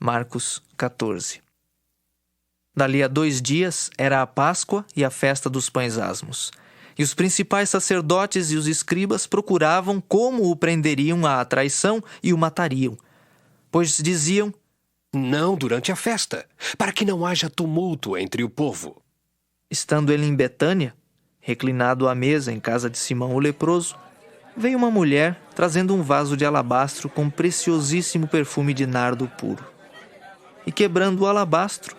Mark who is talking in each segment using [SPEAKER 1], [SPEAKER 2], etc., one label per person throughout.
[SPEAKER 1] Marcos 14. Dali a 2 dias era a Páscoa e a festa dos pães asmos. E os principais sacerdotes e os escribas procuravam como o prenderiam à traição e o matariam. Pois diziam:
[SPEAKER 2] não durante a festa, para que não haja tumulto entre o povo.
[SPEAKER 1] Estando ele em Betânia, reclinado à mesa em casa de Simão o leproso, veio uma mulher trazendo um vaso de alabastro com preciosíssimo perfume de nardo puro. E quebrando o alabastro,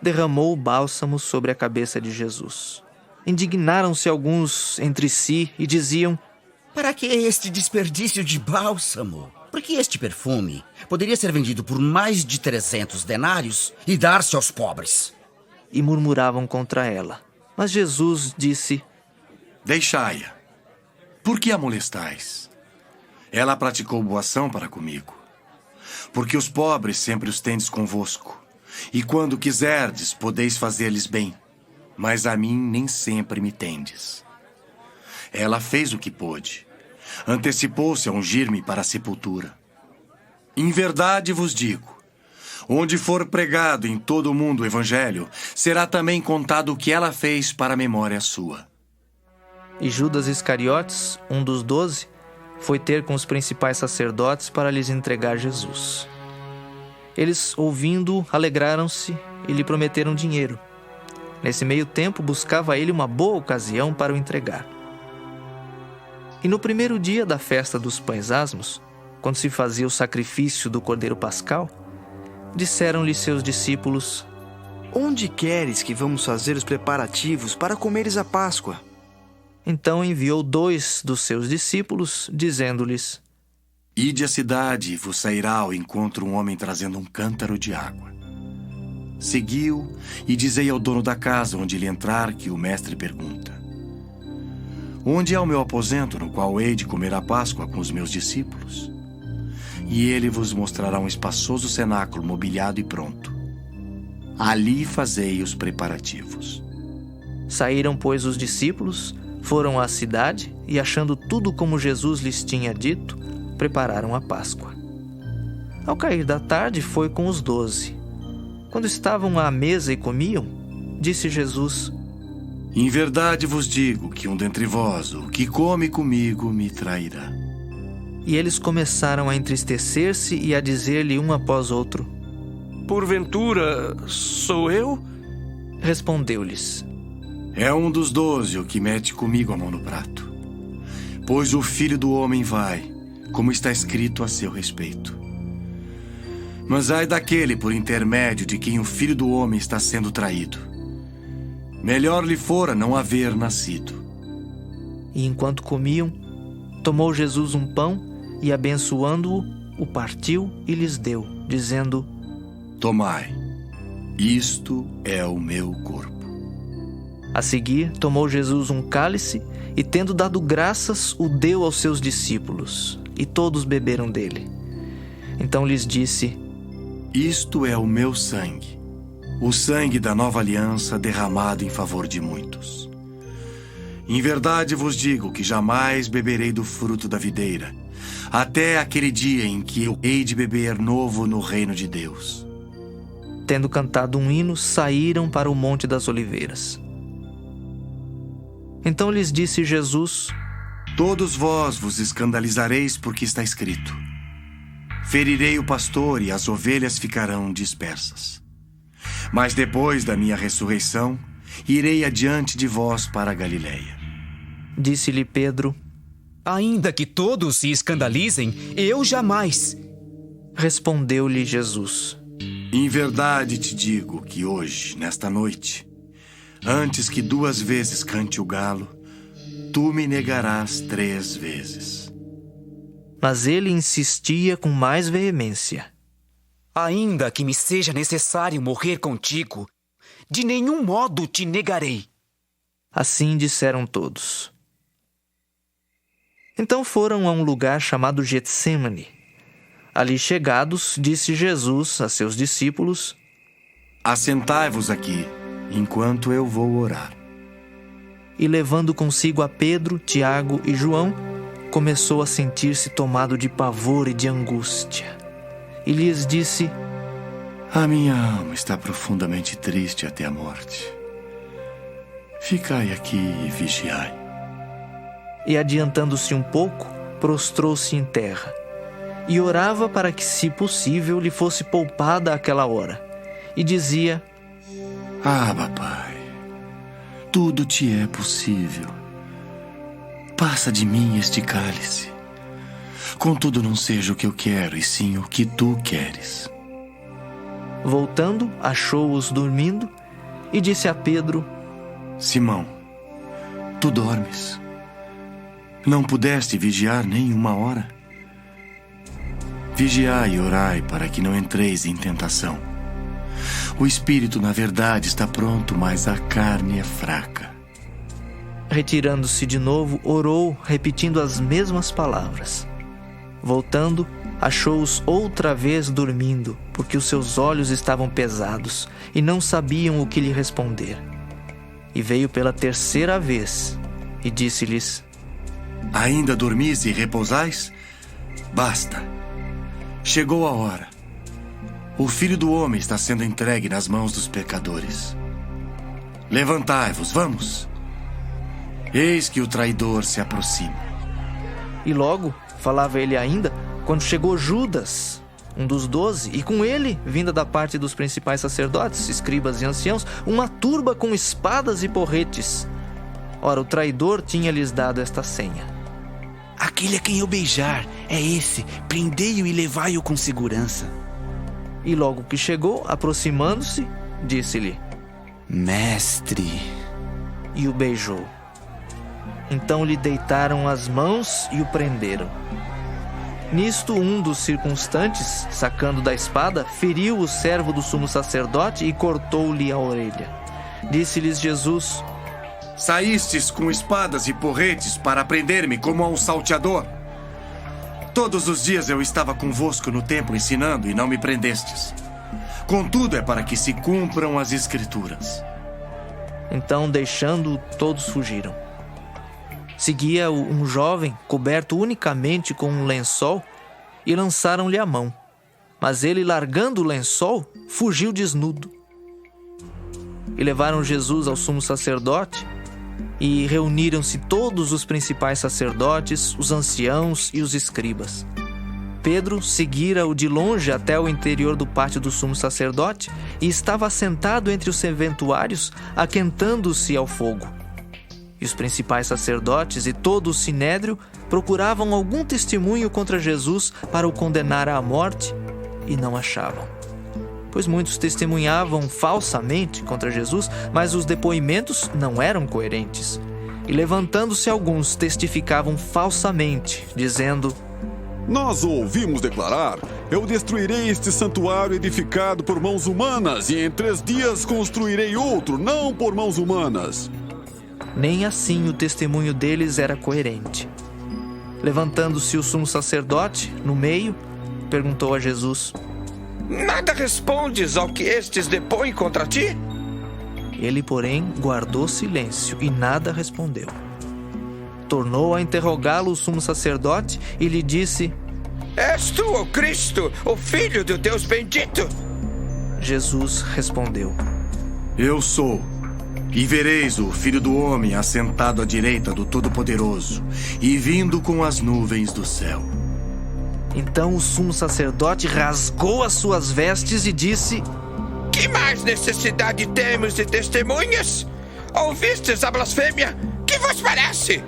[SPEAKER 1] derramou o bálsamo sobre a cabeça de Jesus. Indignaram-se alguns entre si e diziam:
[SPEAKER 3] para que este desperdício de bálsamo? Porque este perfume poderia ser vendido por mais de 300 denários e dar-se aos pobres.
[SPEAKER 1] E murmuravam contra ela. Mas Jesus disse:
[SPEAKER 4] deixai-a. Por que a molestais? Ela praticou boa ação para comigo. Porque os pobres sempre os tendes convosco, e quando quiserdes, podeis fazer-lhes bem. Mas a mim nem sempre me tendes. Ela fez o que pôde. Antecipou-se a ungir-me para a sepultura. Em verdade vos digo, onde for pregado em todo o mundo o evangelho, será também contado o que ela fez para a memória sua.
[SPEAKER 1] E Judas Iscariotes, um dos 12, foi ter com os principais sacerdotes para lhes entregar Jesus. Eles, ouvindo, alegraram-se e lhe prometeram dinheiro. Nesse meio tempo, buscava ele uma boa ocasião para o entregar. E no primeiro dia da festa dos pães asmos, quando se fazia o sacrifício do cordeiro pascal, disseram-lhe seus discípulos:
[SPEAKER 5] onde queres que vamos fazer os preparativos para comeres a Páscoa?
[SPEAKER 1] Então enviou 2 dos seus discípulos, dizendo-lhes:
[SPEAKER 4] ide à cidade e vos sairá ao encontro um homem trazendo um cântaro de água. Seguiu e dizei ao dono da casa onde ele entrar que o mestre pergunta: onde é o meu aposento no qual hei de comer a Páscoa com os meus discípulos? E ele vos mostrará um espaçoso cenáculo mobiliado e pronto. Ali fazei os preparativos.
[SPEAKER 1] Saíram, pois, os discípulos, foram à cidade e, achando tudo como Jesus lhes tinha dito, prepararam a Páscoa. Ao cair da tarde, foi com os 12. Quando estavam à mesa e comiam, disse Jesus:
[SPEAKER 4] em verdade vos digo que um dentre vós, o que come comigo, me trairá.
[SPEAKER 1] E eles começaram a entristecer-se e a dizer-lhe um após outro:
[SPEAKER 2] porventura, sou eu?
[SPEAKER 1] Respondeu-lhes:
[SPEAKER 4] é um dos 12 o que mete comigo a mão no prato. Pois o Filho do Homem vai, como está escrito a seu respeito. Mas ai daquele por intermédio de quem o Filho do Homem está sendo traído. Melhor lhe fora não haver nascido.
[SPEAKER 1] E enquanto comiam, tomou Jesus um pão e, abençoando-o, o partiu e lhes deu, dizendo:
[SPEAKER 4] tomai, isto é o meu corpo.
[SPEAKER 1] A seguir, tomou Jesus um cálice e, tendo dado graças, o deu aos seus discípulos, e todos beberam dele. Então lhes disse:
[SPEAKER 4] isto é o meu sangue, o sangue da nova aliança derramado em favor de muitos. Em verdade vos digo que jamais beberei do fruto da videira, até aquele dia em que eu hei de beber novo no reino de Deus.
[SPEAKER 1] Tendo cantado um hino, saíram para o Monte das Oliveiras. Então lhes disse Jesus:
[SPEAKER 4] todos vós vos escandalizareis porque está escrito: ferirei o pastor e as ovelhas ficarão dispersas. Mas depois da minha ressurreição, irei adiante de vós para a Galileia.
[SPEAKER 1] Disse-lhe Pedro:
[SPEAKER 6] ainda que todos se escandalizem, eu jamais.
[SPEAKER 1] Respondeu-lhe Jesus:
[SPEAKER 4] em verdade te digo que hoje, nesta noite, antes que 2 vezes cante o galo, tu me negarás 3 vezes.
[SPEAKER 1] Mas ele insistia com mais veemência:
[SPEAKER 6] ainda que me seja necessário morrer contigo, de nenhum modo te negarei.
[SPEAKER 1] Assim disseram todos. Então foram a um lugar chamado Getsêmani. Ali chegados, disse Jesus a seus discípulos:
[SPEAKER 4] assentai-vos aqui, enquanto eu vou orar.
[SPEAKER 1] E levando consigo a Pedro, Tiago e João, começou a sentir-se tomado de pavor e de angústia. E lhes disse:
[SPEAKER 4] A minha alma está profundamente triste até a morte. Ficai aqui e vigiai.
[SPEAKER 1] E adiantando-se um pouco, prostrou-se em terra e orava para que, se possível, lhe fosse poupada aquela hora. E dizia:
[SPEAKER 4] Abba, Pai, tudo te é possível. Passa de mim este cálice. Contudo, não seja o que eu quero, e sim o que tu queres.
[SPEAKER 1] Voltando, achou-os dormindo e disse a Pedro:
[SPEAKER 4] Simão, tu dormes? Não pudeste vigiar nem uma hora? Vigiai e orai para que não entreis em tentação. O espírito, na verdade, está pronto, mas a carne é fraca.
[SPEAKER 1] Retirando-se de novo, orou, repetindo as mesmas palavras. Voltando, achou-os outra vez dormindo, porque os seus olhos estavam pesados e não sabiam o que lhe responder. E veio pela terceira vez e disse-lhes:
[SPEAKER 4] Ainda dormis e repousais? Basta. Chegou a hora. O Filho do Homem está sendo entregue nas mãos dos pecadores. Levantai-vos, vamos. Eis que o traidor se aproxima.
[SPEAKER 1] E logo, falava ele ainda, quando chegou Judas, um dos 12, e com ele, vinda da parte dos principais sacerdotes, escribas e anciãos, uma turba com espadas e porretes. Ora, o traidor tinha-lhes dado esta senha:
[SPEAKER 6] Aquele a quem eu beijar é esse. Prendei-o e levai-o com segurança.
[SPEAKER 1] E logo que chegou, aproximando-se, disse-lhe:
[SPEAKER 6] Mestre.
[SPEAKER 1] E o beijou. Então lhe deitaram as mãos e o prenderam. Nisto, um dos circunstantes, sacando da espada, feriu o servo do sumo sacerdote e cortou-lhe a orelha. Disse-lhes Jesus:
[SPEAKER 4] Saístes com espadas e porretes para prender-me como a um salteador. Todos os dias eu estava convosco no templo ensinando e não me prendestes. Contudo, é para que se cumpram as Escrituras.
[SPEAKER 1] Então, deixando-o, todos fugiram. Seguia-o um jovem, coberto unicamente com um lençol, e lançaram-lhe a mão. Mas ele, largando o lençol, fugiu desnudo. E levaram Jesus ao sumo sacerdote, e reuniram-se todos os principais sacerdotes, os anciãos e os escribas. Pedro seguira-o de longe até o interior do pátio do sumo sacerdote e estava assentado entre os serventuários, aquentando-se ao fogo. E os principais sacerdotes e todo o sinédrio procuravam algum testemunho contra Jesus para o condenar à morte e não achavam. Pois muitos testemunhavam falsamente contra Jesus, mas os depoimentos não eram coerentes. E levantando-se alguns, testificavam falsamente, dizendo:
[SPEAKER 7] Nós o ouvimos declarar: Eu destruirei este santuário edificado por mãos humanas, e em 3 dias construirei outro, não por mãos humanas.
[SPEAKER 1] Nem assim o testemunho deles era coerente. Levantando-se o sumo sacerdote, no meio, perguntou a Jesus:
[SPEAKER 8] Nada respondes ao que estes depõem contra ti?
[SPEAKER 1] Ele, porém, guardou silêncio e nada respondeu. Tornou a interrogá-lo o sumo sacerdote e lhe disse:
[SPEAKER 8] És tu, o Cristo, o Filho do Deus bendito?
[SPEAKER 1] Jesus respondeu:
[SPEAKER 4] Eu sou. E vereis o Filho do Homem assentado à direita do Todo-Poderoso e vindo com as nuvens do céu.
[SPEAKER 1] Então o sumo sacerdote rasgou as suas vestes e disse:
[SPEAKER 8] Que mais necessidade temos de testemunhas? Ouvistes a blasfêmia? Que vos parece?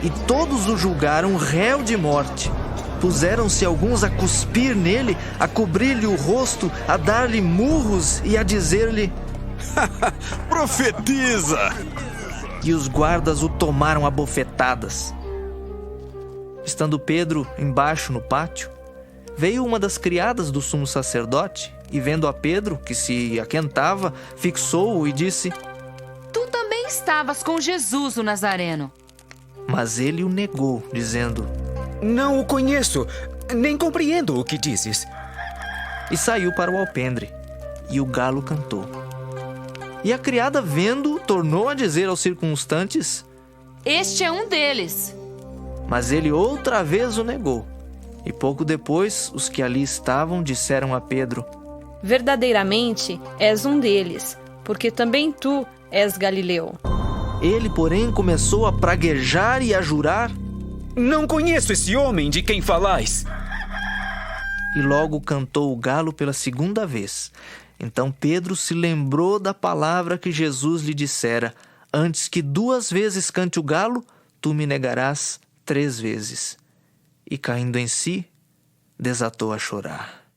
[SPEAKER 1] E todos o julgaram réu de morte. Puseram-se alguns a cuspir nele, a cobrir-lhe o rosto, a dar-lhe murros e a dizer-lhe:
[SPEAKER 7] Profetiza!
[SPEAKER 1] E os guardas o tomaram a bofetadas. Estando Pedro embaixo no pátio, veio uma das criadas do sumo sacerdote e, vendo a Pedro, que se aquentava, fixou-o e disse:
[SPEAKER 9] Tu também estavas com Jesus, o Nazareno.
[SPEAKER 1] Mas ele o negou, dizendo:
[SPEAKER 6] Não o conheço, nem compreendo o que dizes.
[SPEAKER 1] E saiu para o alpendre, e o galo cantou. E a criada, vendo, tornou a dizer aos circunstantes:
[SPEAKER 9] Este é um deles.
[SPEAKER 1] Mas ele outra vez o negou. E pouco depois, os que ali estavam disseram a Pedro:
[SPEAKER 10] verdadeiramente és um deles, porque também tu és Galileu.
[SPEAKER 1] Ele, porém, começou a praguejar e a jurar,
[SPEAKER 6] Não conheço esse homem de quem falais.
[SPEAKER 1] e logo cantou o galo pela segunda vez. Então Pedro se lembrou da palavra que Jesus lhe dissera: antes que 2 vezes cante o galo, tu me negarás 3 vezes. E caindo em si, desatou a chorar.